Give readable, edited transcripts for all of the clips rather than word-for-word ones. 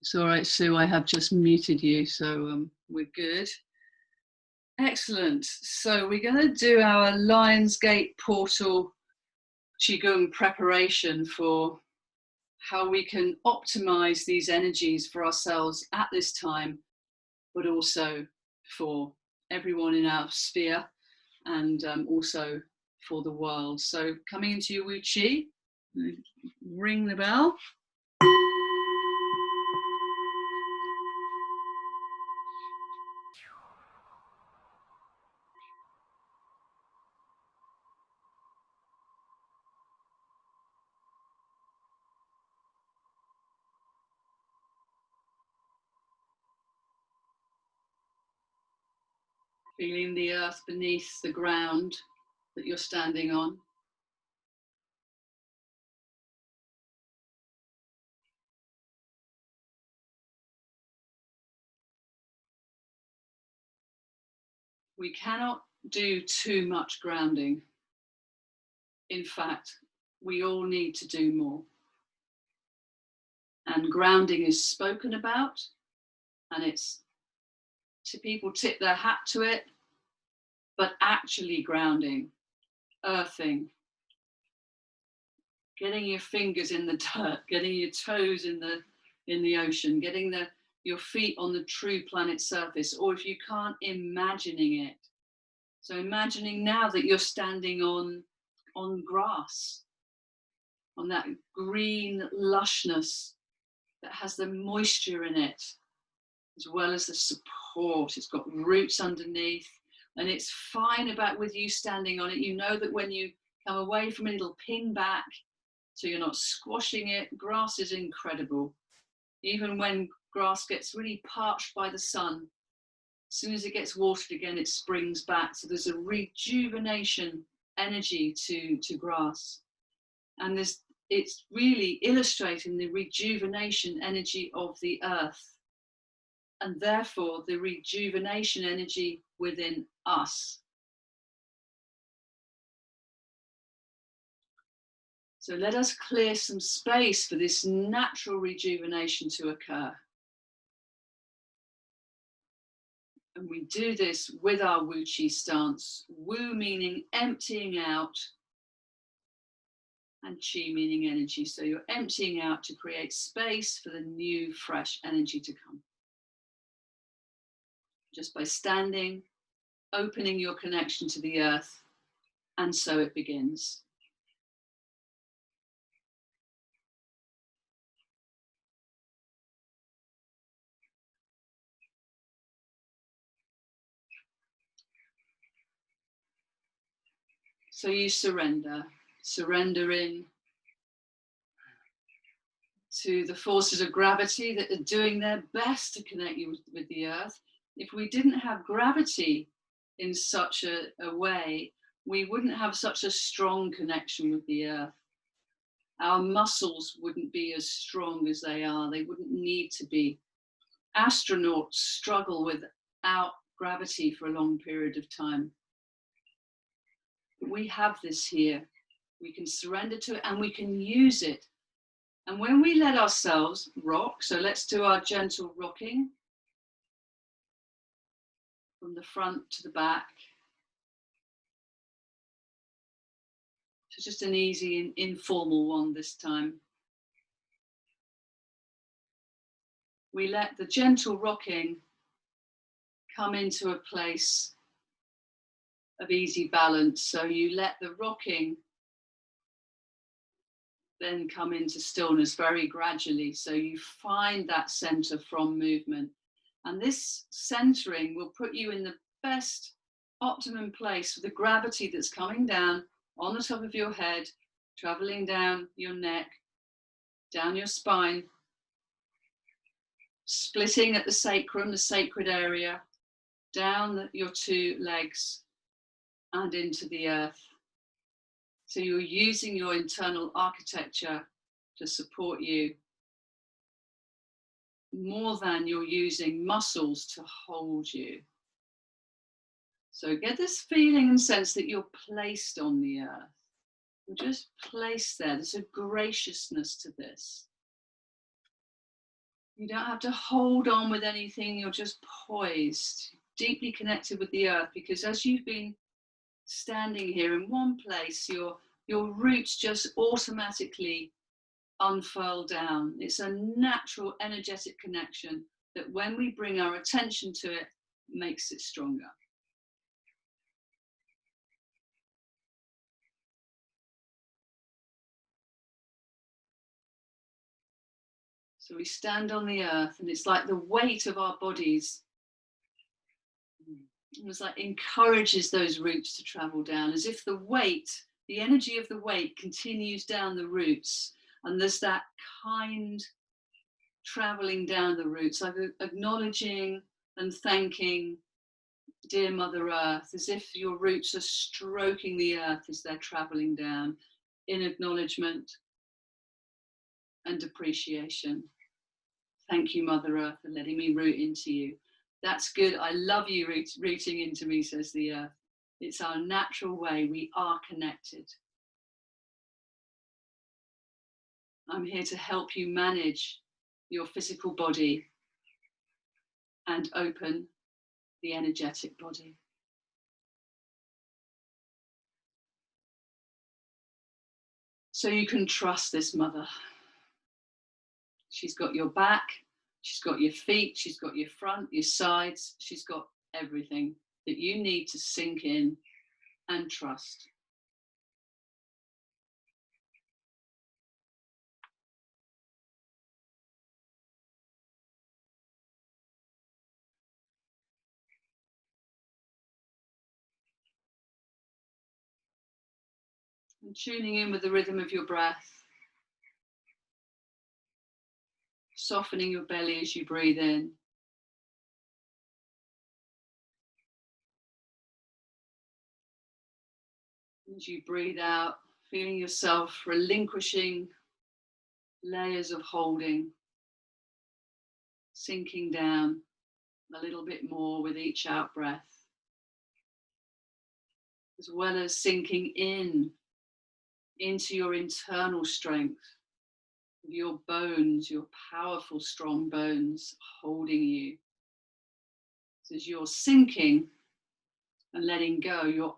It's all right, Sue, I have just muted you, so we're good. Excellent. So we're going to do our Lionsgate portal Qigong preparation for how we can optimize these energies for ourselves at this time, but also for everyone in our sphere and also for the world. So coming into your Wu Chi, ring the bell. Feeling the earth beneath the ground that you're standing on. We cannot do too much grounding. In fact, we all need to do more. And grounding is spoken about, and it's people tip their hat to it, but actually grounding, earthing, getting your fingers in the dirt, getting your toes in the ocean, getting your feet on the true planet surface, or if you can't, imagining it. So imagining now that you're standing on grass, on that green lushness that has the moisture in it, as well as the support. It's got roots underneath, and it's fine about with you standing on it. You know that when you come away from it, it'll ping back, so you're not squashing it. Grass is incredible. Even when grass gets really parched by the sun, as soon as it gets watered again, it springs back. So there's a rejuvenation energy to grass. And it's really illustrating the rejuvenation energy of the earth, and therefore the rejuvenation energy within us. So let us clear some space for this natural rejuvenation to occur. And we do this with our Wu Chi stance. Wu meaning emptying out, and Chi meaning energy. So you're emptying out to create space for the new, fresh energy to come. Just by standing, opening your connection to the earth, and so it begins. So you surrender in to the forces of gravity that are doing their best to connect you with the earth. If we didn't have gravity in such a way, we wouldn't have such a strong connection with the earth. Our muscles wouldn't be as strong as they are. They wouldn't need to be. Astronauts struggle without gravity for a long period of time. We have this here. We can surrender to it and we can use it. And when we let ourselves rock, so let's do our gentle rocking from the front to the back. So just an easy and informal one this time. We let the gentle rocking come into a place of easy balance. So you let the rocking then come into stillness very gradually. So you find that center from movement. And this centering will put you in the best optimum place for the gravity that's coming down on the top of your head, traveling down your neck, down your spine, splitting at the sacrum, the sacred area, down your two legs and into the earth. So you're using your internal architecture to support you more than you're using muscles to hold you. So get this feeling and sense that you're placed on the earth. You're just placed there. There's a graciousness to this. You don't have to hold on with anything. You're just poised, deeply connected with the earth, because as you've been standing here in one place, your roots just automatically unfurl down. It's a natural energetic connection that when we bring our attention to it, makes it stronger. So we stand on the earth, and it's like the weight of our bodies almost like encourages those roots to travel down, as if the weight, the energy of the weight continues down the roots, and there's that kind traveling down the roots, like acknowledging and thanking dear Mother Earth, as if your roots are stroking the earth as they're traveling down, in acknowledgement and appreciation. Thank you, Mother Earth, for letting me root into you. That's good. I love you rooting into me, says the earth. It's our natural way. We are connected. I'm here to help you manage your physical body and open the energetic body. So you can trust this mother. She's got your back, she's got your feet, she's got your front, your sides, she's got everything that you need to sink in and trust. And tuning in with the rhythm of your breath, softening your belly as you breathe in. As you breathe out, feeling yourself relinquishing layers of holding, sinking down a little bit more with each out breath, as well as sinking in into your internal strength, your bones, your powerful, strong bones holding you. So as you're sinking and letting go, you're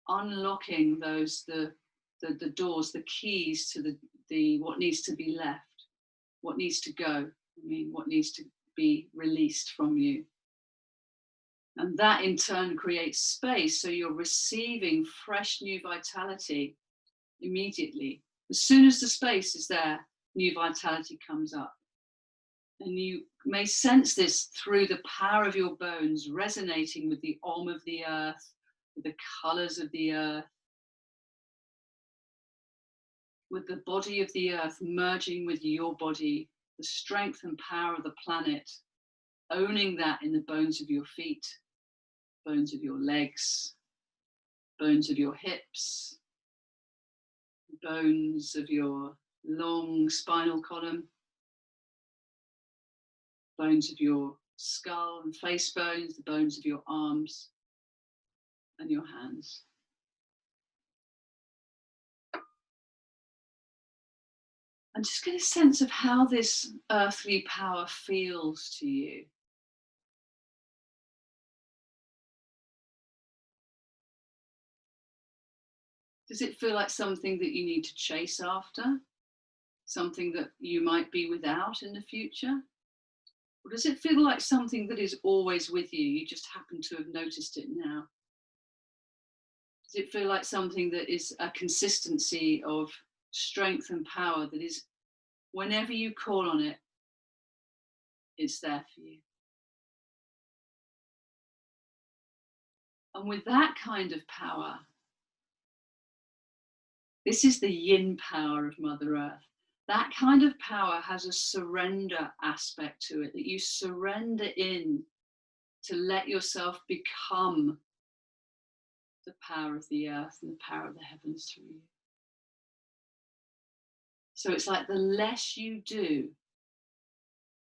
unlocking the doors, the keys to the what needs to be left, what needs to go. What needs to be released from you. And that in turn creates space, so you're receiving fresh new vitality immediately. As soon as the space is there, new vitality comes up. And you may sense this through the power of your bones resonating with the Om of the earth, with the colors of the earth, with the body of the earth merging with your body, the strength and power of the planet, owning that in the bones of your feet, bones of your legs, bones of your hips, bones of your long spinal column, bones of your skull and face bones, the bones of your arms and your hands. And just get a sense of how this earthly power feels to you. Does it feel like something that you need to chase after? Something that you might be without in the future? Or does it feel like something that is always with you? You just happen to have noticed it now. Does it feel like something that is a consistency of strength and power that is, whenever you call on it, it's there for you? And with that kind of power, this is the yin power of Mother Earth. That kind of power has a surrender aspect to it, that you surrender in to let yourself become the power of the earth and the power of the heavens through you. So it's like the less you do,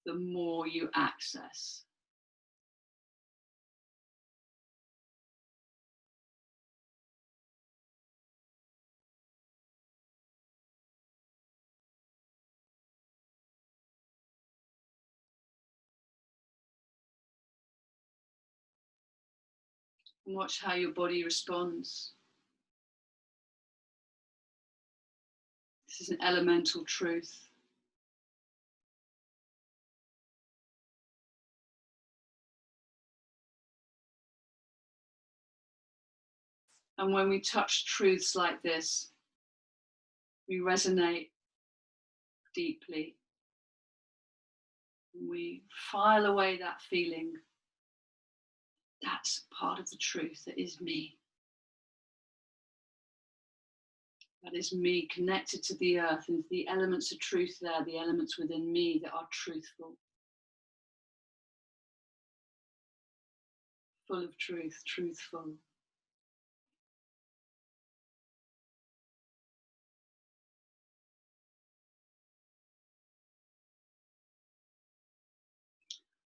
the more you access. And watch how your body responds. This is an elemental truth. And when we touch truths like this, we resonate deeply. We file away that feeling. That's part of the truth. That is me. That is me connected to the earth and the elements of truth there, the elements within me that are truthful. Full of truth, truthful.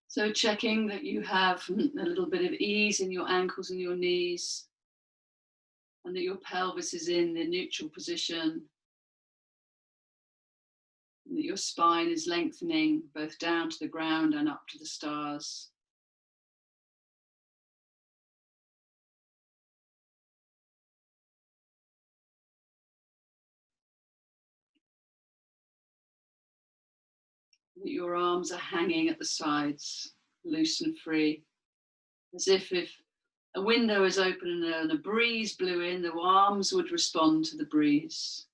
So checking that you have a little bit of ease in your ankles and your knees, and that your pelvis is in the neutral position, and that your spine is lengthening both down to the ground and up to the stars. That your arms are hanging at the sides, loose and free, as if a window is open and a breeze blew in, the arms would respond to the breeze.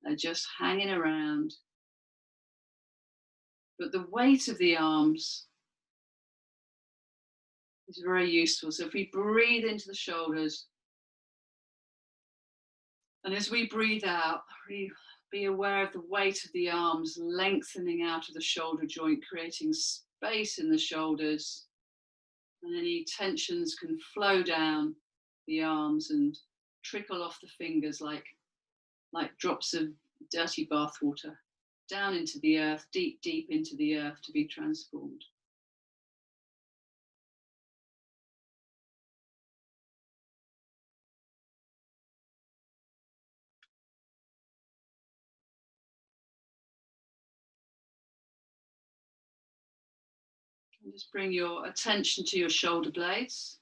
They're just hanging around. But the weight of the arms is very useful. So if we breathe into the shoulders, and as we breathe out, be aware of the weight of the arms lengthening out of the shoulder joint, creating space in the shoulders. And any tensions can flow down the arms and trickle off the fingers like drops of dirty bathwater down into the earth, deep, deep into the earth to be transformed. And just bring your attention to your shoulder blades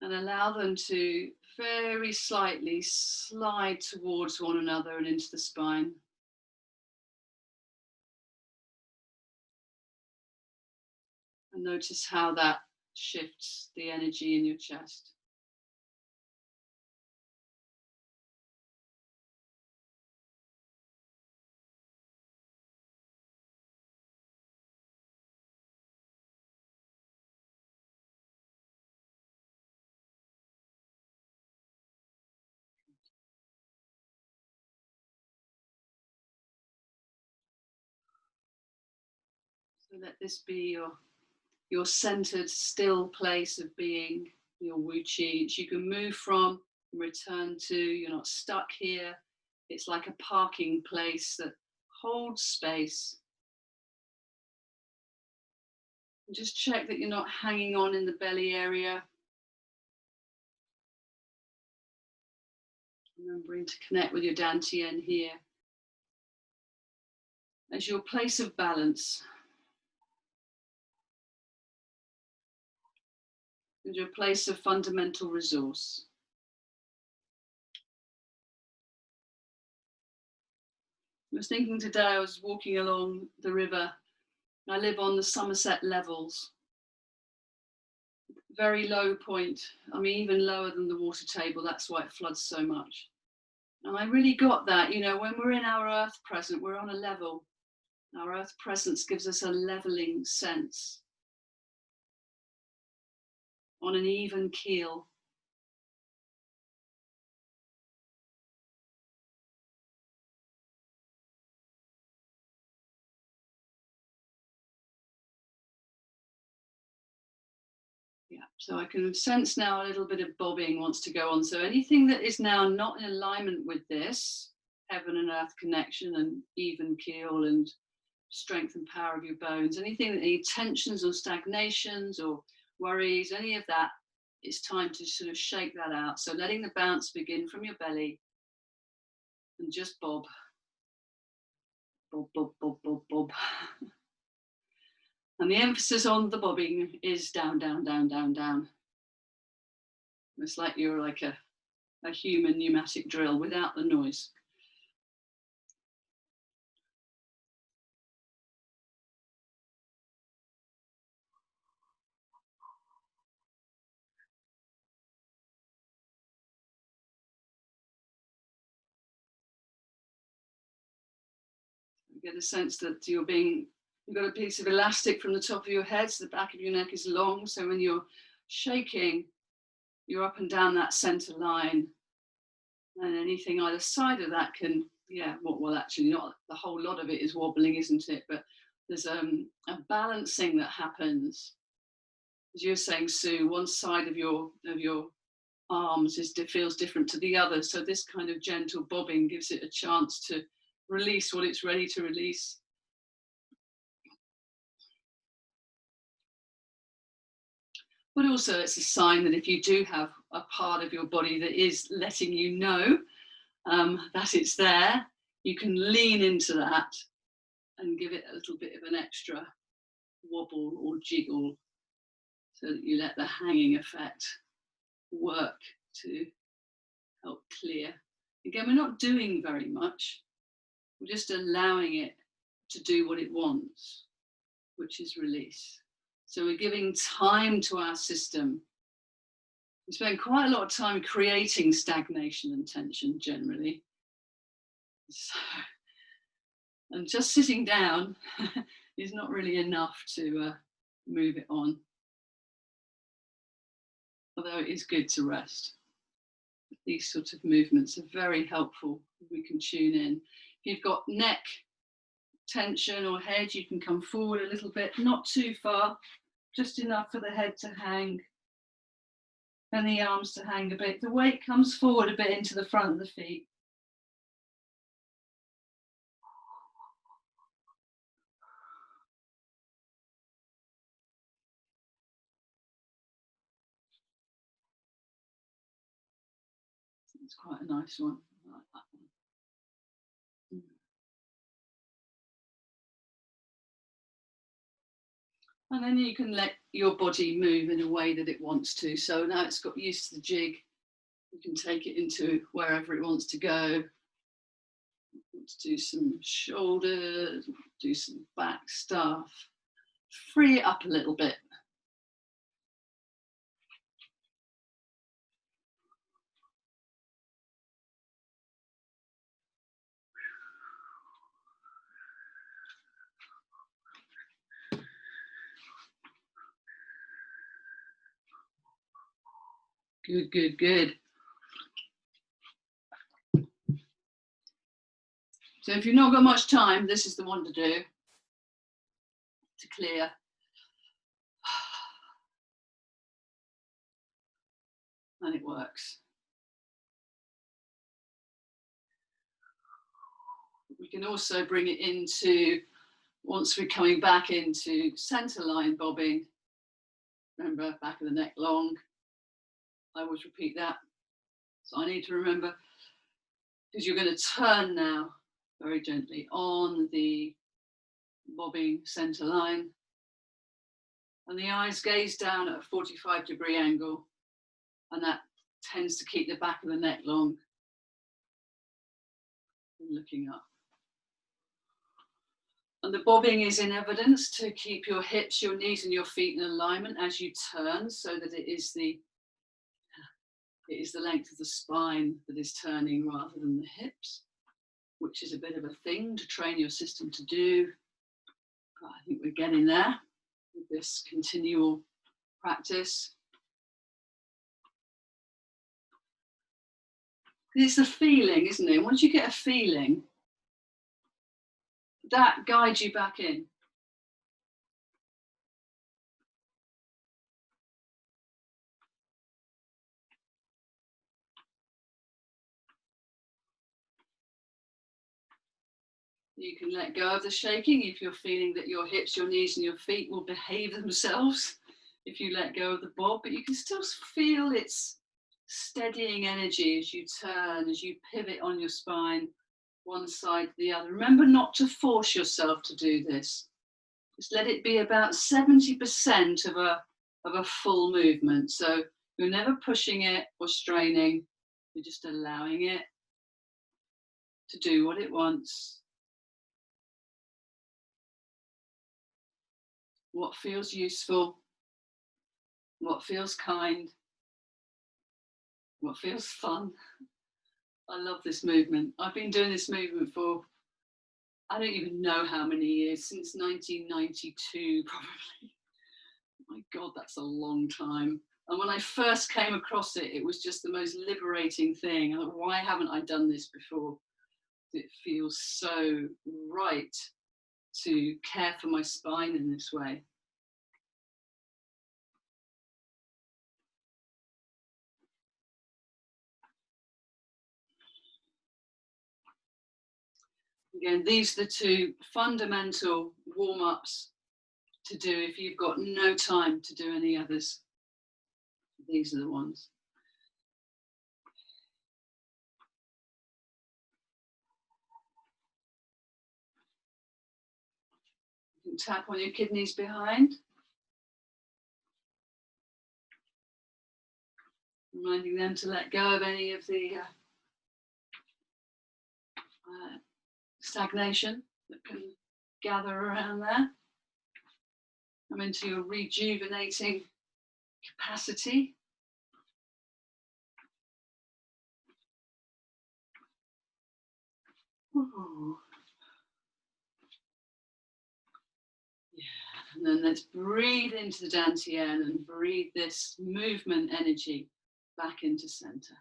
and allow them to very slightly slide towards one another and into the spine. And notice how that shifts the energy in your chest. So let this be your centered, still place of being, your Wu Chi, which you can move from and return to. You're not stuck here. It's like a parking place that holds space. And just check that you're not hanging on in the belly area. Remembering to connect with your Dantian here as your place of balance. And your place of fundamental resource. I was thinking today, I was walking along the river. I live on the Somerset levels. Very low point. I mean, even lower than the water table. That's why it floods so much. And I really got that, you know, when we're in our earth present, we're on a level. Our earth presence gives us a leveling sense. On an even keel. Yeah, so I can sense now a little bit of bobbing wants to go on. So anything that is now not in alignment with this, heaven and earth connection and even keel and strength and power of your bones, anything that any tensions or stagnations or worries, any of that, it's time to sort of shake that out. So letting the bounce begin from your belly and just bob, bob, bob, bob, bob, bob. And the emphasis on the bobbing is down, down, down, down, down. It's like you're like a human pneumatic drill without the noise. You get a sense that you've got a piece of elastic from the top of your head, so the back of your neck is long. So when you're shaking, you're up and down that center line. And anything either side of that can, well, actually not the whole lot of it is wobbling, isn't it? But there's a balancing that happens. As you were saying, Sue, one side of your arms feels different to the other. So this kind of gentle bobbing gives it a chance to release what it's ready to release. But also it's a sign that if you do have a part of your body that is letting you know that it's there, you can lean into that and give it a little bit of an extra wobble or jiggle so that you let the hanging effect work to help clear. Again, we're not doing very much. We're just allowing it to do what it wants, which is release. So we're giving time to our system. We spend quite a lot of time creating stagnation and tension generally. So, and just sitting down is not really enough to move it on. Although it is good to rest. These sorts of movements are very helpful. We can tune in. If you've got neck tension or head, you can come forward a little bit, not too far, just enough for the head to hang and the arms to hang a bit. The weight comes forward a bit into the front of the feet. It's quite a nice one. I like that one. And then you can let your body move in a way that it wants to. So now it's got used to the jig, you can take it into wherever it wants to go. Let's do some shoulders, do some back stuff. Free it up a little bit. Good, good, good. So if you've not got much time, this is the one to do, to clear. And it works. We can also bring it into, once we're coming back into center line bobbing, remember, back of the neck long. I always repeat that. So I need to remember, because you're going to turn now very gently on the bobbing center line. And the eyes gaze down at a 45-degree angle. And that tends to keep the back of the neck long. And looking up. And the bobbing is in evidence to keep your hips, your knees and your feet in alignment as you turn, so that it is the length of the spine that is turning rather than the hips, which is a bit of a thing to train your system to do. But I think we're getting there with this continual practice. It's the feeling, isn't it? Once you get a feeling, that guides you back in. You can let go of the shaking if you're feeling that your hips, your knees and your feet will behave themselves if you let go of the bob, but you can still feel its steadying energy as you turn, as you pivot on your spine, one side to the other. Remember not to force yourself to do this. Just let it be about 70% of a full movement. So you're never pushing it or straining, you're just allowing it to do what it wants. What feels useful, what feels kind, what feels fun. I love this movement. I've been doing this movement for, I don't even know how many years, since 1992 probably. My God, that's a long time. And when I first came across it, it was just the most liberating thing. I thought, why haven't I done this before? It feels so right to care for my spine in this way. Again, these are the two fundamental warm-ups to do if you've got no time to do any others. These are the ones. You can tap on your kidneys behind, reminding them to let go of any of the stagnation that can gather around there. Come into your rejuvenating capacity. Ooh. Yeah. And then let's breathe into the dantian and breathe this movement energy back into center.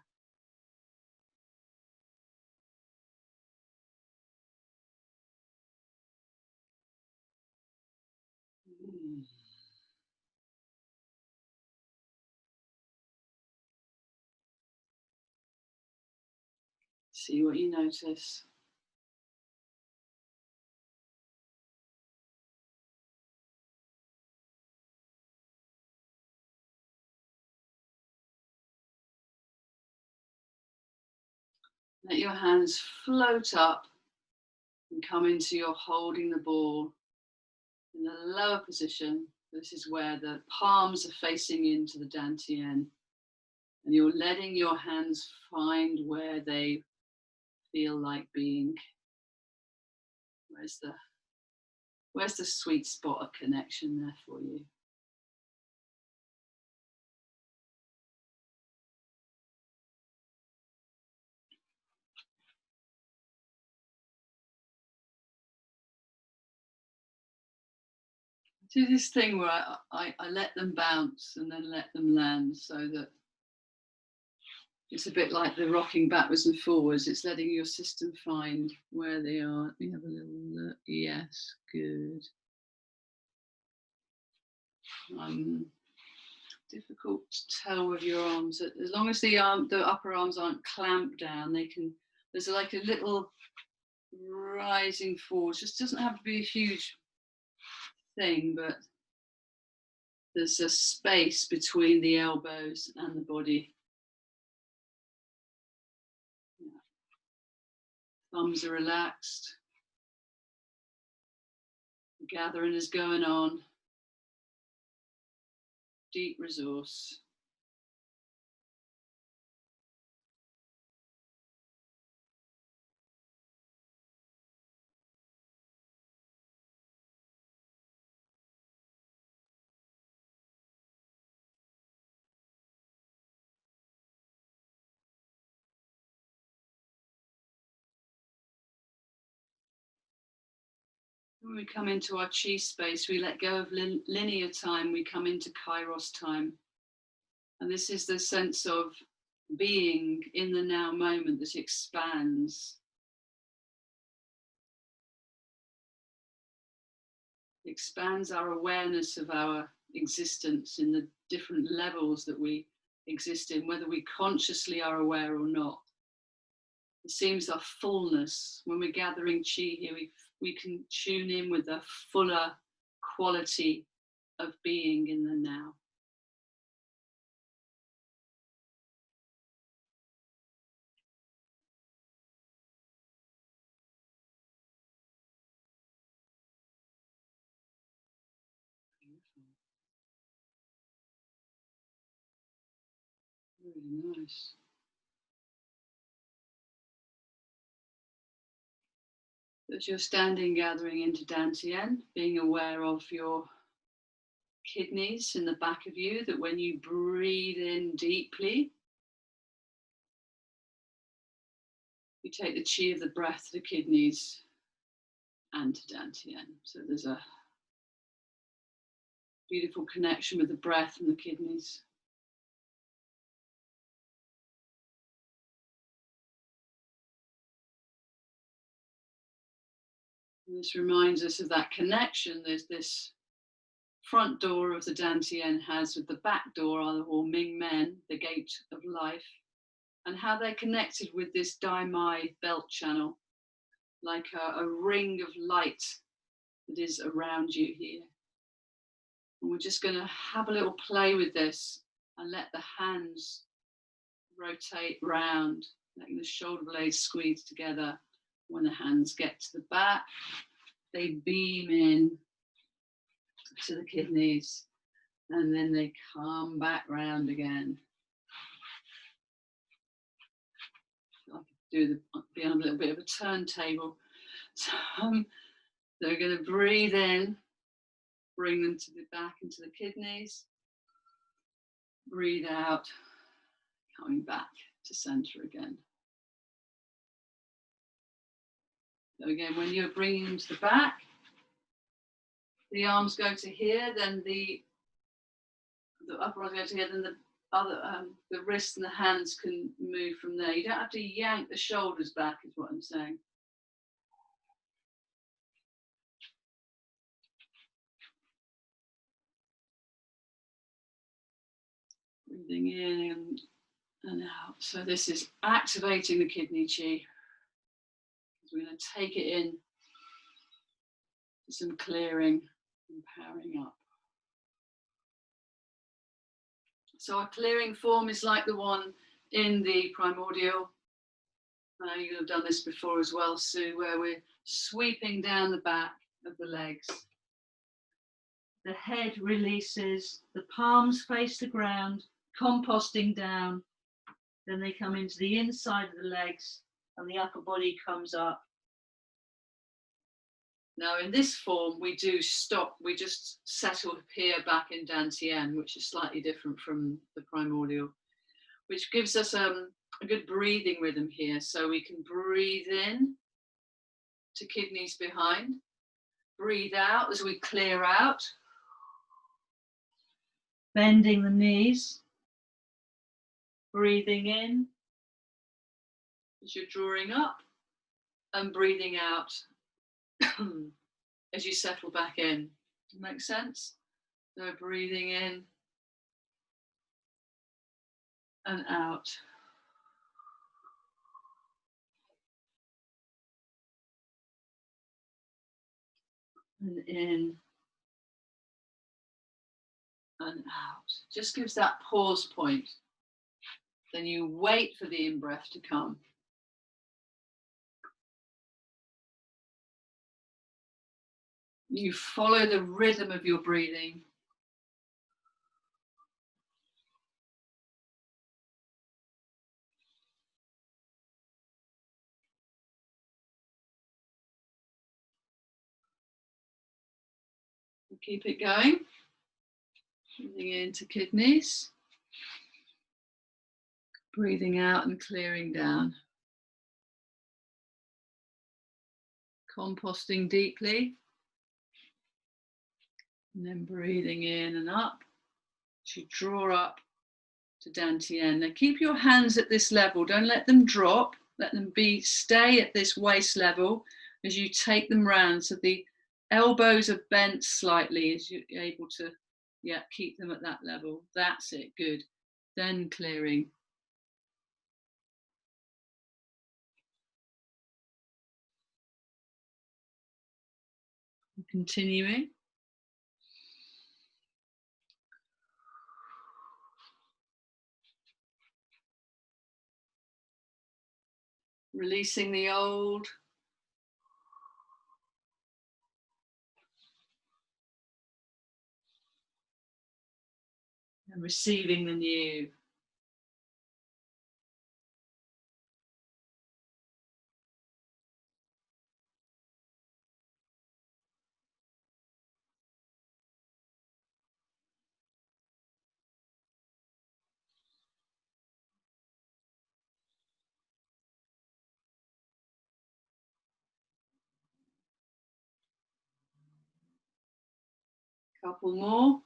See what you notice. Let your hands float up and come into your holding the ball in the lower position. This is where the palms are facing into the dantian, and you're letting your hands find where they feel like being. Where's the sweet spot of connection there for you? Do this thing where I let them bounce and then let them land, so that it's a bit like the rocking backwards and forwards. It's letting your system find where they are. Let me have a little look. Yes, good. Difficult to tell with your arms. As long as the upper arms aren't clamped down, they can. There's like a little rising forward. Just doesn't have to be a huge thing, but there's a space between the elbows and the body. Yeah. Thumbs are relaxed. The gathering is going on. Deep resource. When we come into our chi space, we let go of linear time, we come into kairos time. And this is the sense of being in the now moment that expands. Expands our awareness of our existence in the different levels that we exist in, whether we consciously are aware or not. It seems our fullness, when we're gathering chi here, we can tune in with a fuller quality of being in the now. Really nice. As you're standing, gathering into Dantian, being aware of your kidneys in the back of you, that when you breathe in deeply, you take the chi of the breath to the kidneys and to Dantian. So there's a beautiful connection with the breath and the kidneys. And this reminds us of that connection. There's this front door of the Dantian has with the back door, or Ming Men, the gate of life, and how they're connected with this Dai Mai belt channel, like a ring of light that is around you here. And we're just going to have a little play with this and let the hands rotate round, letting the shoulder blades squeeze together. When the hands get to the back, they beam in to the kidneys, and then they come back round again. I could be on a little bit of a turntable. So they're going to breathe in, bring them to the back into the kidneys. Breathe out, coming back to center again. So again, when you're bringing them to the back, the arms go to here, then the upper arms go to here, then the other, the wrists and the hands can move from there. You don't have to yank the shoulders back, is what I'm saying. Breathing in and out. So this is activating the kidney chi. We're going to take it in to some clearing and powering up. So our clearing form is like the one in the primordial. You'll have done this before as well, Sue, where we're sweeping down the back of the legs. The head releases, the palms face the ground, composting down. Then they come into the inside of the legs and the upper body comes up. Now in this form, we do stop, we just settle here back in Dantian, which is slightly different from the primordial, which gives us a good breathing rhythm here. So we can breathe in to kidneys behind, breathe out as we clear out, bending the knees, breathing in as you're drawing up, and breathing out as you settle back in. Make sense? So breathing in and out. And in and out. Just gives that pause point. Then you wait for the in-breath to come. You follow the rhythm of your breathing. Keep it going. Breathing into kidneys. Breathing out and clearing down. Composting deeply. And then breathing in and up. As you draw up to Dantian. Now keep your hands at this level. Don't let them drop. Let them stay at this waist level as you take them round. So the elbows are bent slightly as you're able to, keep them at that level. That's it, good. Then clearing. Continuing. Releasing the old. and receiving the new. Couple more.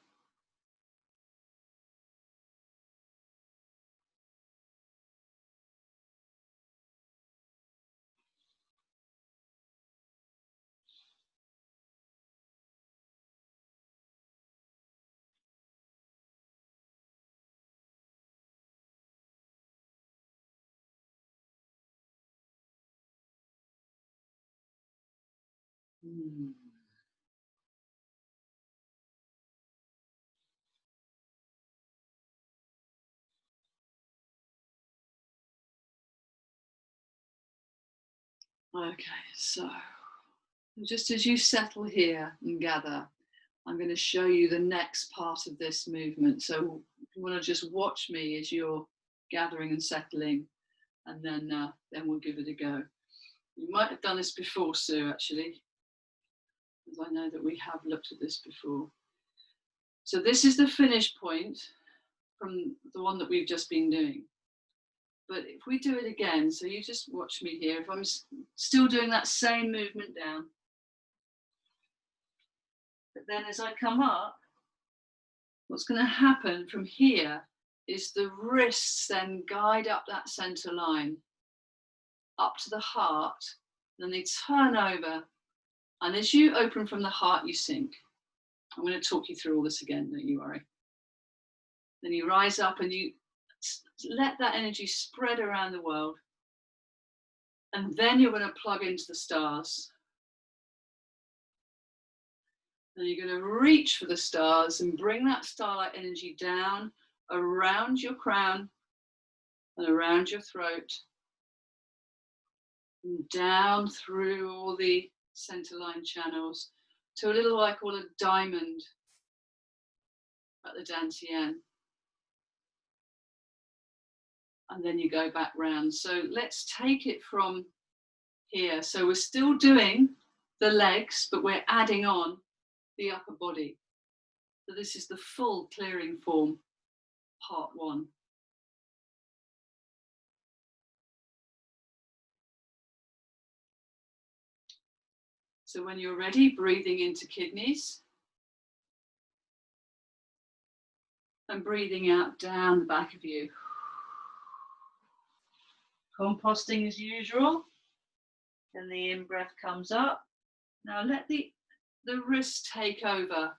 Okay, so just as you settle here and gather, I'm going to show you the next part of this movement. So you want to just watch me as you're gathering and settling, and then we'll give it a go. You might have done this before, Sue, actually, because I know that we have looked at this before. So this is the finish point from the one that we've just been doing. But if we do it again, so you just watch me here, if I'm still doing that same movement down, but then as I come up, what's going to happen from here is the wrists then guide up that center line, up to the heart, then they turn over, and as you open from the heart, you sink. I'm going to talk you through all this again, don't you worry. Then you rise up and you let that energy spread around the world, and then you're going to plug into the stars. And you're going to reach for the stars and bring that starlight energy down around your crown and around your throat, and down through all the center line channels to a little, I call a diamond at the dantian. And then you go back round. So let's take it from here. So we're still doing the legs, but we're adding on the upper body. So this is the full clearing form, part one. So when you're ready, breathing into kidneys and breathing out down the back of you. Composting as usual. Then the in-breath comes up. Now let the wrist take over.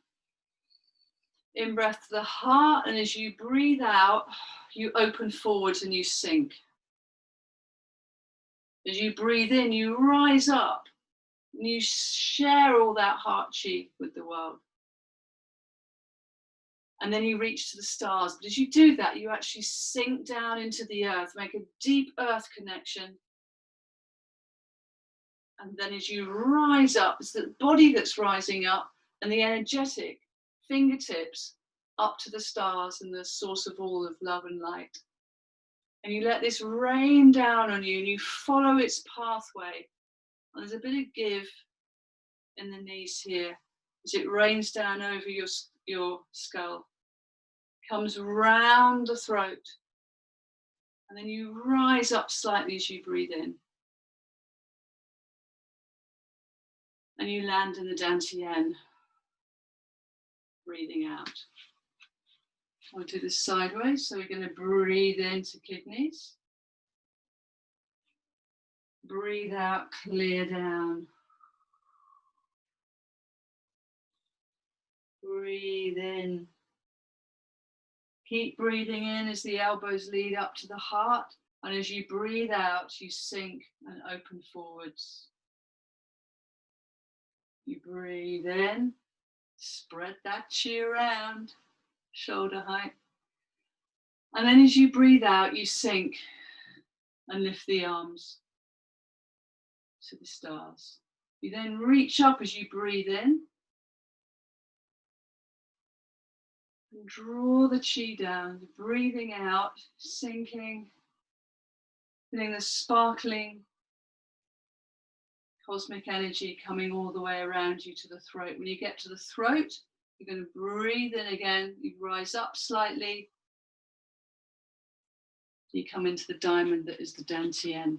In-breath to the heart, and as you breathe out, you open forwards and you sink. As you breathe in, you rise up and you share all that heart chi with the world. And then you reach to the stars. But as you do that, you actually sink down into the earth, make a deep earth connection. And then as you rise up, it's the body that's rising up and the energetic fingertips up to the stars and the source of all of love and light. And you let this rain down on you and you follow its pathway. And there's a bit of give in the knees here as it rains down over your skull. Comes round the throat. And then you rise up slightly as you breathe in. And you land in the dantian, breathing out. I'll do this sideways, so we're going to breathe into kidneys. Breathe out, clear down. Breathe in. Keep breathing in as the elbows lead up to the heart. And as you breathe out, you sink and open forwards. You breathe in, spread that chi around, shoulder height. And then as you breathe out, you sink and lift the arms to the stars. You then reach up as you breathe in. And draw the chi down, breathing out, sinking, feeling the sparkling cosmic energy coming all the way around you to the throat. When you get to the throat, you're going to breathe in again. You rise up slightly. You come into the diamond that is the dantian.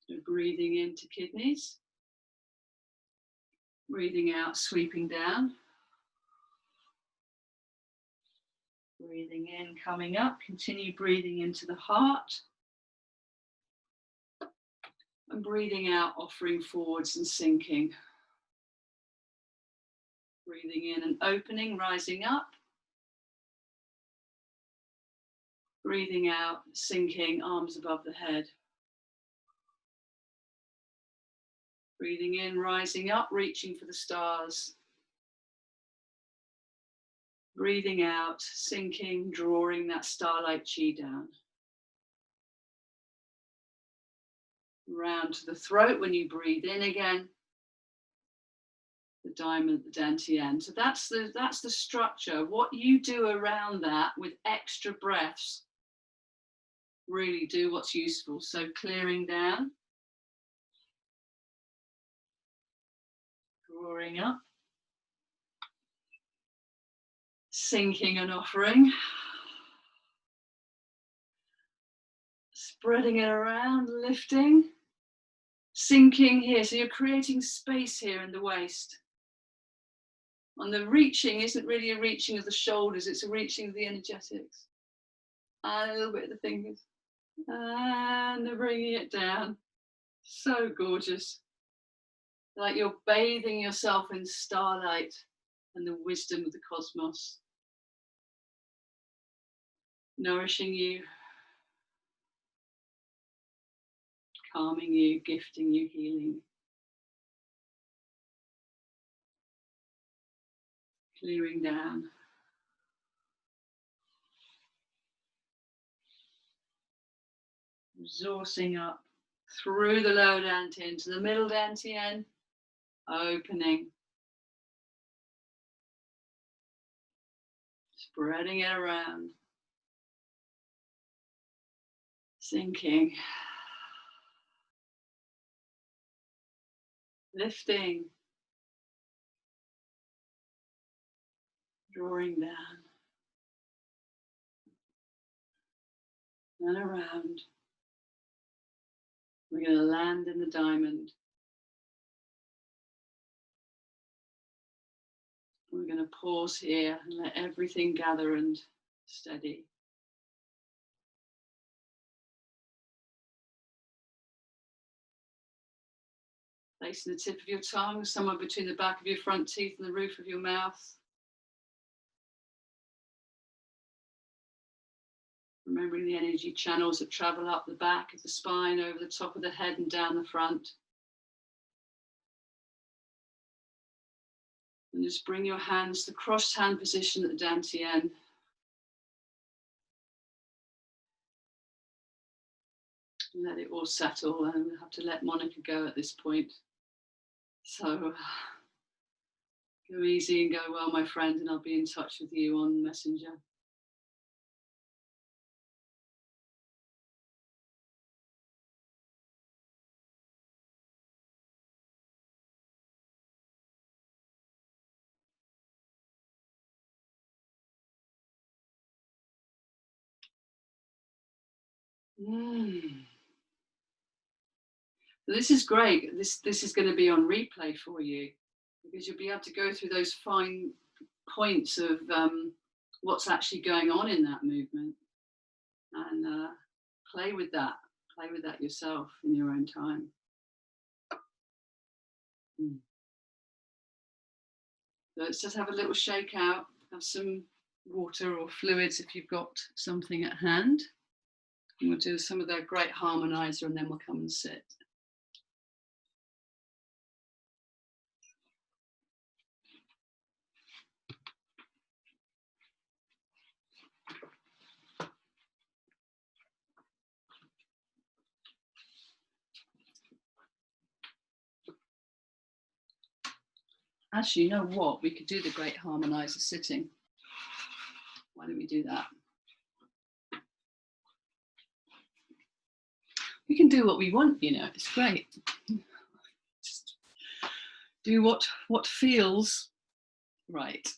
So breathing into kidneys. Breathing out, sweeping down. Breathing in, coming up. Continue breathing into the heart. And breathing out, offering forwards and sinking. Breathing in and opening, rising up. Breathing out, sinking, arms above the head. Breathing in, rising up, reaching for the stars. Breathing out, sinking, drawing that starlight chi down. Round to the throat when you breathe in again. The diamond, the dantian. So that's the structure. What you do around that with extra breaths, really do what's useful. So clearing down. Drawing up. Sinking and offering. Spreading it around, lifting. Sinking here. So you're creating space here in the waist. And the reaching isn't really a reaching of the shoulders, it's a reaching of the energetics. And a little bit of the fingers. And bringing it down. So gorgeous. Like you're bathing yourself in starlight and the wisdom of the cosmos. Nourishing you. Calming you, gifting you, healing. Clearing down. Resourcing up through the lower dantian to the middle dantian. Opening. Spreading it around. Sinking. Lifting. Drawing down. And around. We're going to land in the diamond. We're going to pause here and let everything gather and steady. Placing the tip of your tongue somewhere between the back of your front teeth and the roof of your mouth. Remembering the energy channels that travel up the back of the spine, over the top of the head and down the front. And just bring your hands to crossed hand position at the dantian. And let it all settle, and we'll have to let Monica go at this point. So go easy and go well, my friend, and I'll be in touch with you on Messenger. This is great. This is going to be on replay for you, because you'll be able to go through those fine points of what's actually going on in that movement, and play with that yourself in your own time. So let's just have a little shake out, have some water or fluids if you've got something at hand. And we'll do some of the great harmonizer, and then we'll come and sit. Actually, you know what? We could do the great harmonizer sitting. Why don't we do that? We can do what we want, you know, it's great. Just do what feels right.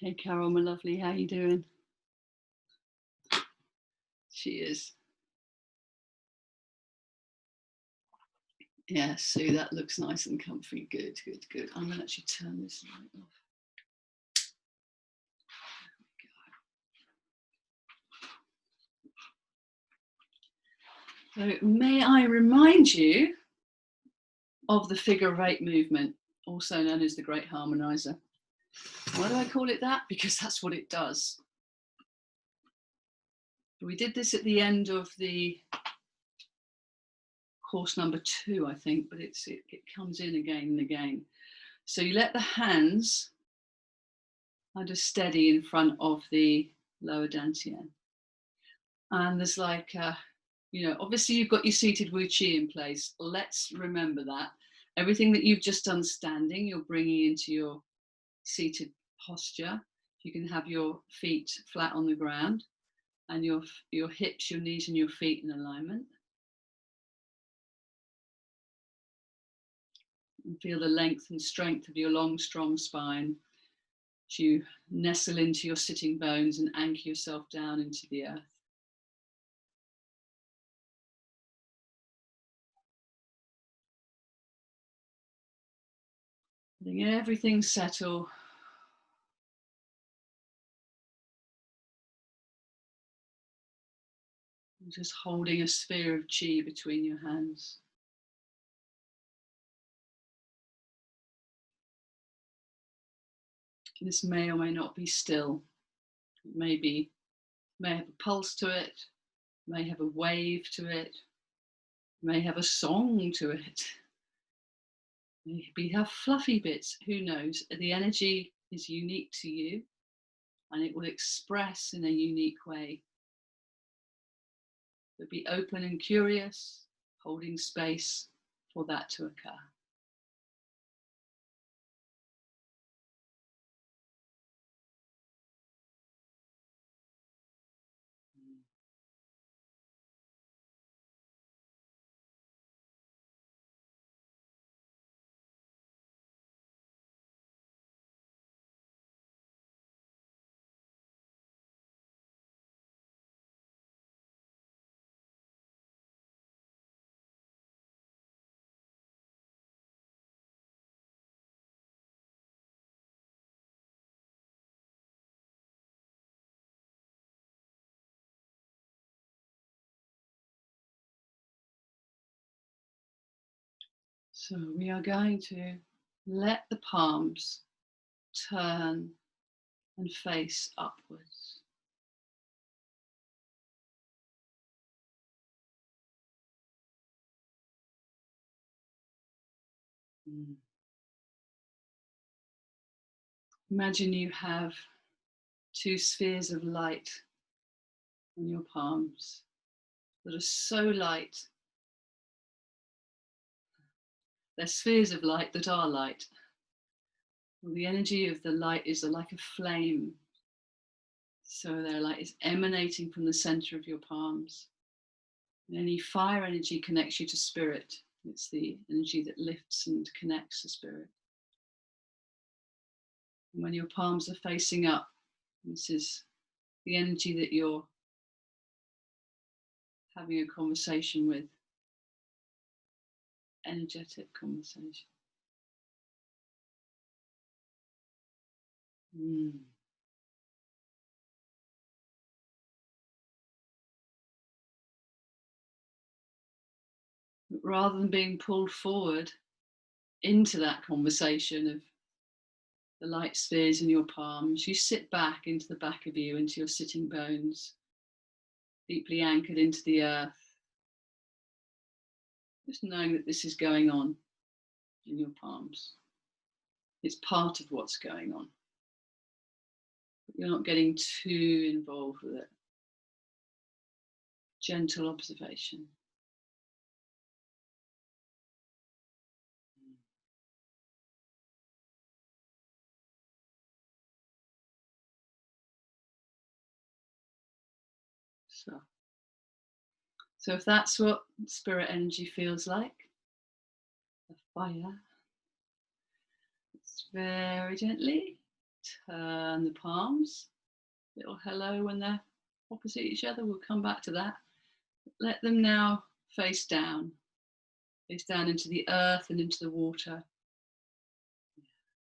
Hey Carol, my lovely, how you doing? She is. Yeah, Sue, that looks nice and comfy. Good, good, good. I'm going to actually turn this light off. So may I remind you of the figure of eight movement, also known as the Great Harmonizer. Why do I call it that? Because that's what it does. We did this at the end of the course number 2, I think, but it comes in again and again. So you let the hands kind of steady in front of the lower dantian. And there's like, you know, obviously you've got your seated Wu Chi in place. Let's remember that. Everything that you've just done standing, you're bringing into your seated posture. You can have your feet flat on the ground and your hips, your knees and your feet in alignment. And feel the length and strength of your long, strong spine as you nestle into your sitting bones and anchor yourself down into the earth. Letting everything settle. Just holding a sphere of chi between your hands. This may or may not be still. It may have a pulse to it, may have a wave to it, may have a song to it. Maybe have fluffy bits, who knows? The energy is unique to you and it will express in a unique way. But be open and curious, holding space for that to occur. So we are going to let the palms turn and face upwards. Imagine you have two spheres of light on your palms that are so light. They're spheres of light that are light. Well, the energy of the light is like a flame. So their light is emanating from the center of your palms. And any fire energy connects you to spirit. It's the energy that lifts and connects to spirit. And when your palms are facing up, this is the energy that you're having a conversation with. Energetic conversation. But rather than being pulled forward into that conversation of the light spheres in your palms, you sit back into the back of you, into your sitting bones, deeply anchored into the earth, just knowing that this is going on in your palms. It's part of what's going on. But you're not getting too involved with it. Gentle observation. So if that's what spirit energy feels like, the fire, let's very gently turn the palms. Little hello when they're opposite each other. We'll come back to that. Let them now face down into the earth and into the water.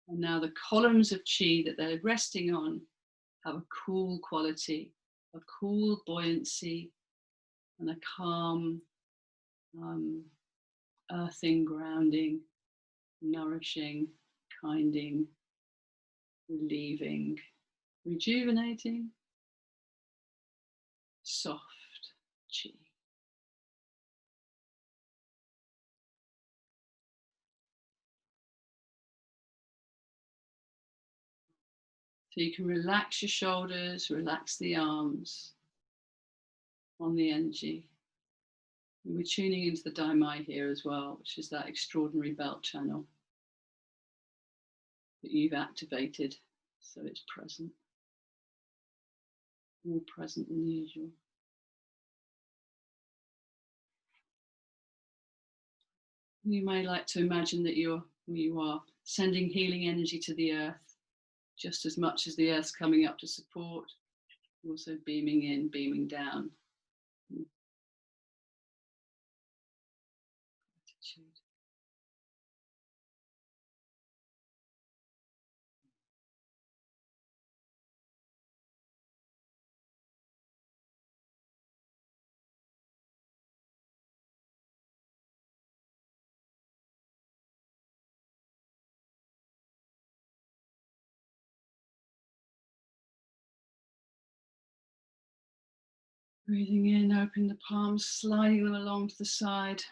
And now the columns of chi that they're resting on have a cool quality, a cool buoyancy, and a calm, earthing, grounding, nourishing, kinding, relieving, rejuvenating, soft chi. So you can relax your shoulders, relax the arms on the energy. And we're tuning into the Daimai here as well, which is that extraordinary belt channel that you've activated, so it's present, more present than usual. You may like to imagine that you are sending healing energy to the earth, just as much as the earth's coming up to support, also beaming in, beaming down. Gratitude. Breathing in, open the palms, sliding them along to the side,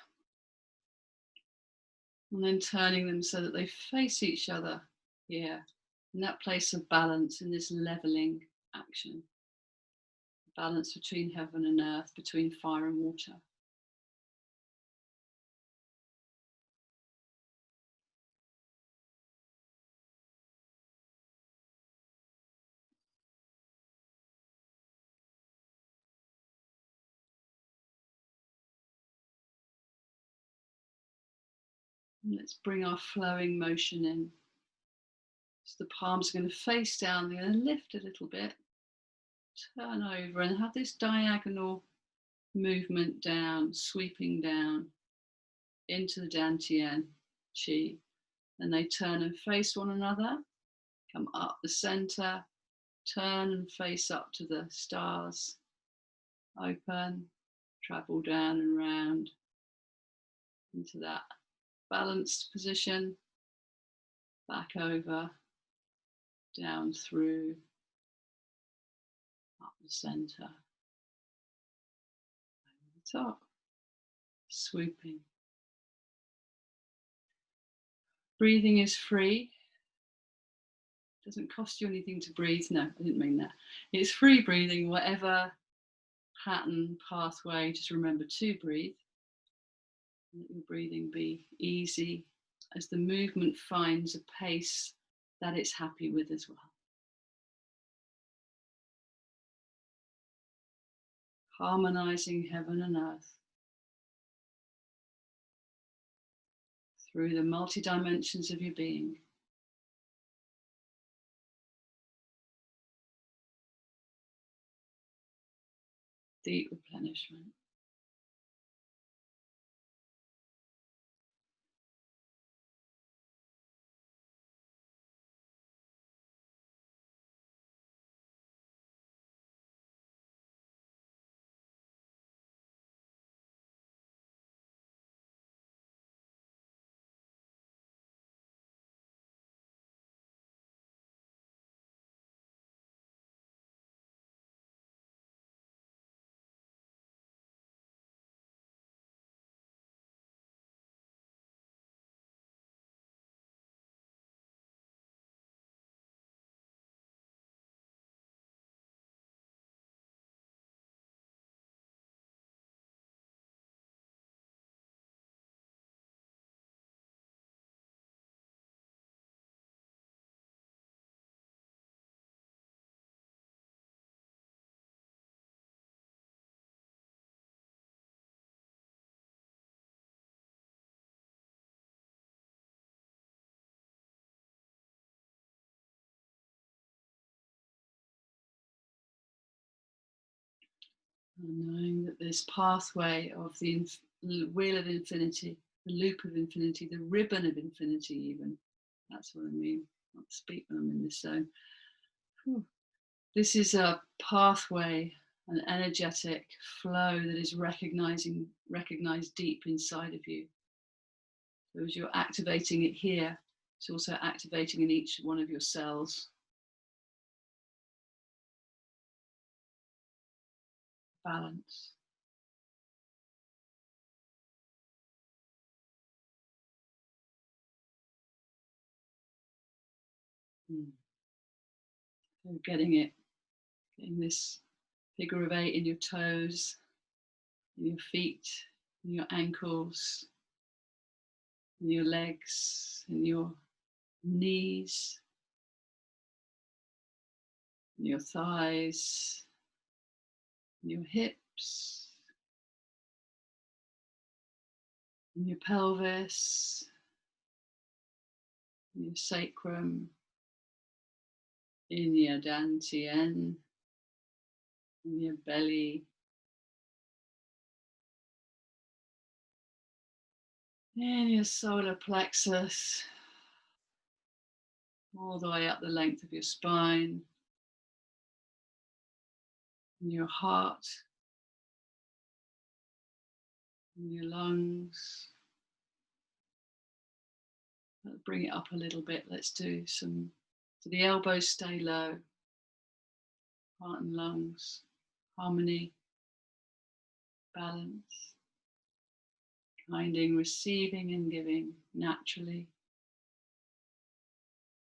and then turning them so that they face each other here, in that place of balance, in this leveling action. Balance between heaven and earth, between fire and water. And let's bring our flowing motion in. So the palms are going to face down, they're going to lift a little bit, turn over and have this diagonal movement down, sweeping down into the Dantian Chi. And they turn and face one another, come up the center, turn and face up to the stars, open, travel down and round into that balanced position, back over, down through, up the center, over the top, swooping. Breathing is free. Doesn't cost you anything to breathe. No, I didn't mean that. It's free breathing, whatever pattern, pathway, just remember to breathe. Let your breathing be easy as the movement finds a pace that it's happy with as well. Harmonizing heaven and earth through the multi-dimensions of your being. Deep replenishment. And knowing that this pathway of the wheel of infinity, the loop of infinity, the ribbon of infinity, even, that's what I mean. I can't speak when I'm in this zone. Whew. This is a pathway, an energetic flow that is recognized deep inside of you. So as you're activating it here, it's also activating in each one of your cells. Balance. So getting this figure of 8 in your toes, in your feet, in your ankles, in your legs, in your knees, in your thighs, in your hips, in your pelvis, in your sacrum, in your dantian, in your belly, in your solar plexus, all the way up the length of your spine, in your heart, in your lungs. Bring it up a little bit. Let's do some. So the elbows stay low, heart and lungs, harmony, balance, finding receiving and giving naturally,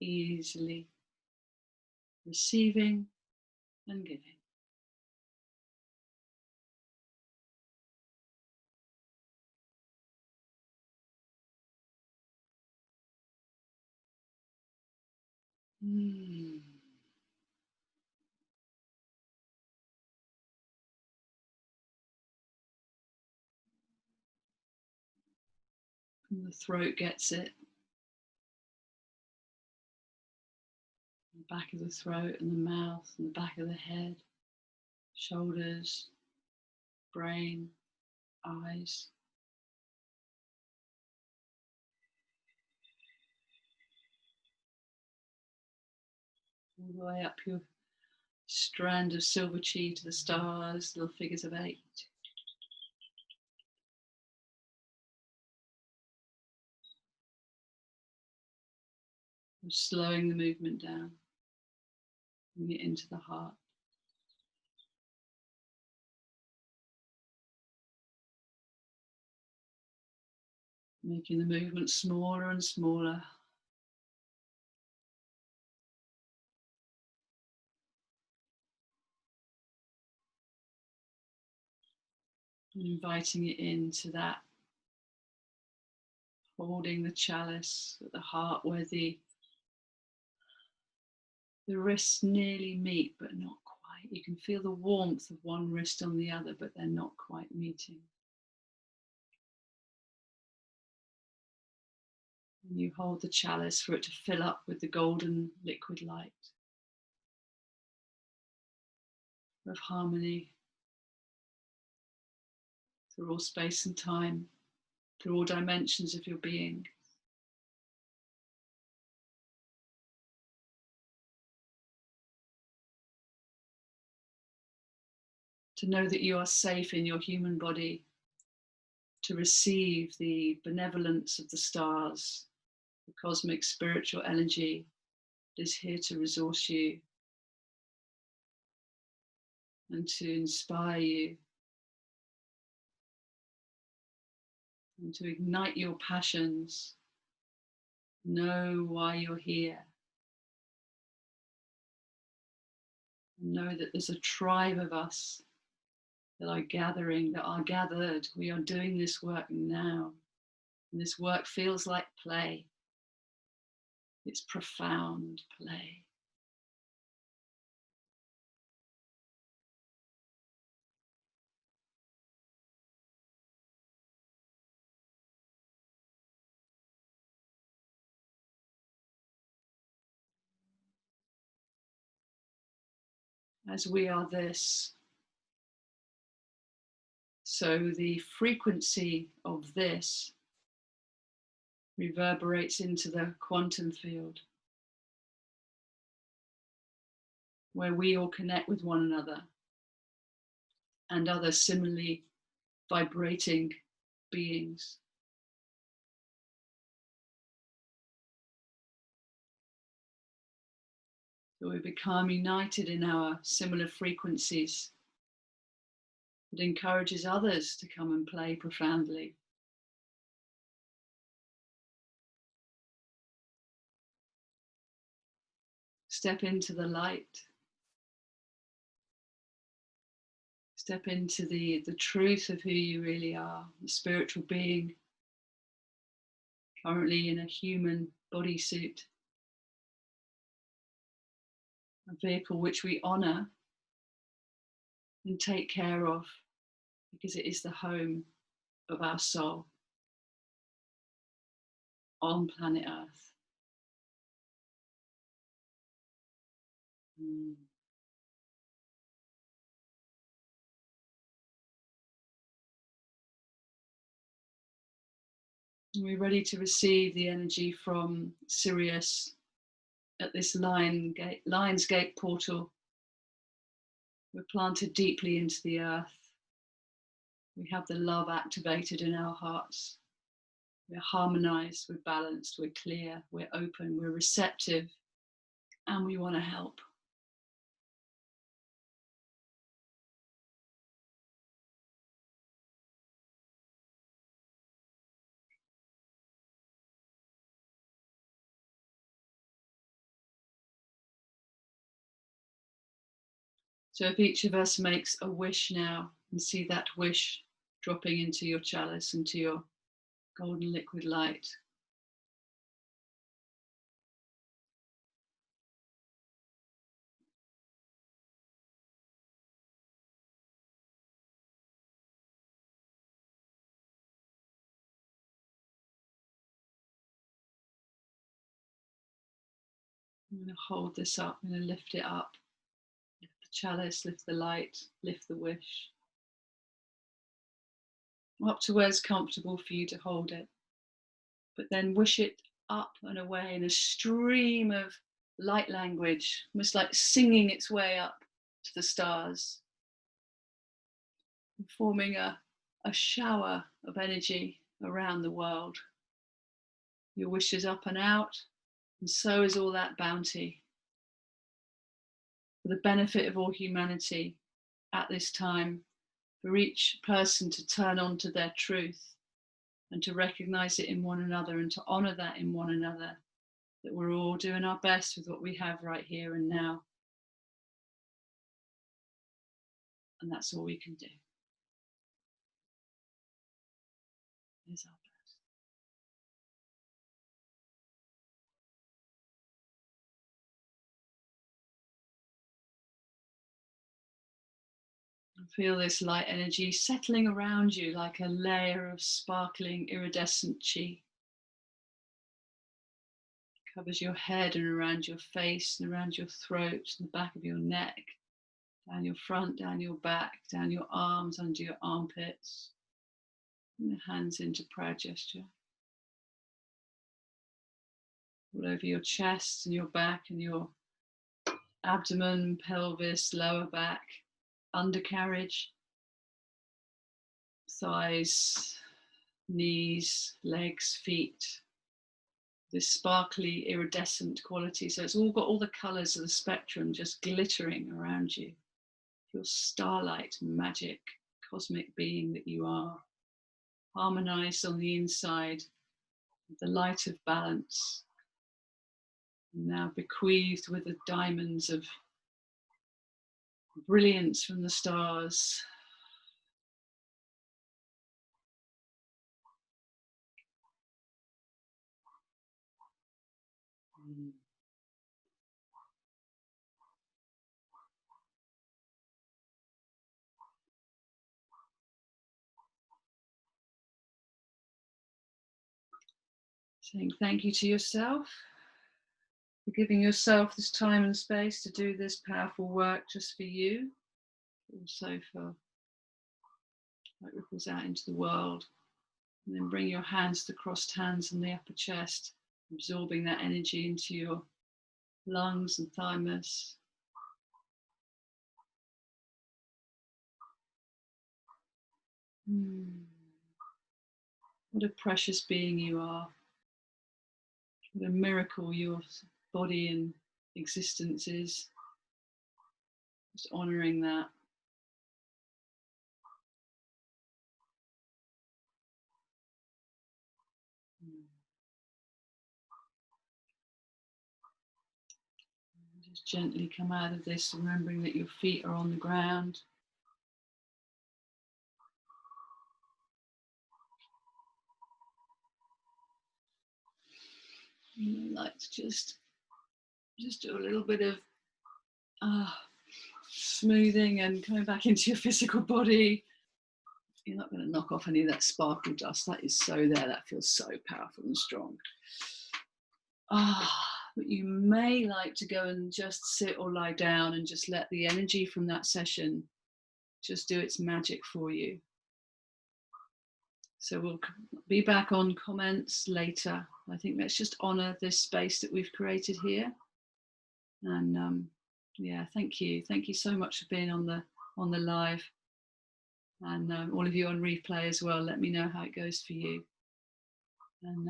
easily, receiving and giving. Mm. And the throat gets it, the back of the throat and the mouth and the back of the head, shoulders, brain, eyes. All the way up your strand of silver chi to the stars, little figures of 8. Slowing the movement down, bring it into the heart. Making the movement smaller and smaller. And inviting it into that, holding the chalice at the heart where the wrists nearly meet, but not quite. You can feel the warmth of one wrist on the other, but they're not quite meeting. And you hold the chalice for it to fill up with the golden liquid light of harmony through all space and time, through all dimensions of your being. To know that you are safe in your human body, to receive the benevolence of the stars, the cosmic spiritual energy is here to resource you and to inspire you and to ignite your passions. Know why you're here. Know that there's a tribe of us that are gathering, that are gathered. We are doing this work now. And this work feels like play. It's profound play. As we are this, So the frequency of this reverberates into the quantum field, where we all connect with one another and other similarly vibrating beings. So we become united in our similar frequencies. It encourages others to come and play profoundly. Step into the light. Step into the truth of who you really are, the spiritual being, currently in a human bodysuit, a vehicle which we honor and take care of because it is the home of our soul on planet Earth. We're ready to receive the energy from Sirius at this Lionsgate portal. We're planted deeply into the earth. We have the love activated in our hearts. We're harmonized, we're balanced, we're clear, we're open, we're receptive, and we want to help. So if each of us makes a wish now, and see that wish dropping into your chalice, into your golden liquid light. I'm going to hold this up, I'm going to lift it up. Lift the chalice, lift the light, lift the wish. Up to where it's comfortable for you to hold it. But then wish it up and away in a stream of light language, almost like singing its way up to the stars, forming a shower of energy around the world. Your wish is up and out, and so is all that bounty. For the benefit of all humanity at this time, for each person to turn on to their truth and to recognize it in one another and to honor that in one another, that we're all doing our best with what we have right here and now. And that's all we can do. Is our best. And feel this light energy settling around you like a layer of sparkling iridescent chi. Covers your head and around your face and around your throat and the back of your neck, down your front, down your back, down your arms, under your armpits. And your hands into prayer gesture. All over your chest and your back and your abdomen, pelvis, lower back, undercarriage, thighs, knees, legs, feet. This sparkly iridescent quality. So it's all got all the colours of the spectrum just glittering around you. Your starlight, magic, cosmic being that you are. Harmonized on the inside with the light of balance. Now bequeathed with the diamonds of brilliance from the stars. Saying thank you to yourself for giving yourself this time and space to do this powerful work just for you, also for It ripples out into the world. And then bring your hands to the crossed hands and the upper chest, absorbing that energy into your lungs and thymus. What a precious being you are. What a miracle your body and existence is. Just honouring that. Just gently come out of this, remembering that your feet are on the ground. You like to just do a little bit of smoothing and coming back into your physical body. You're not going to knock off any of that sparkle dust. That is so there. That feels so powerful and strong. But you may like to go and just sit or lie down and just let the energy from that session just do its magic for you. So we'll be back on comments later. I think let's just honour this space that we've created here. And yeah, thank you so much for being on the live, and all of you on replay as well. Let me know how it goes for you, and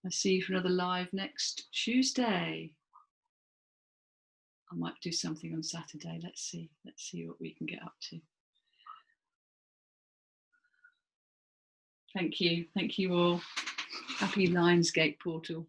I'll see you for another live next Tuesday. I might do something on Saturday. Let's see what we can get up to. Thank you all. Happy Lionsgate portal.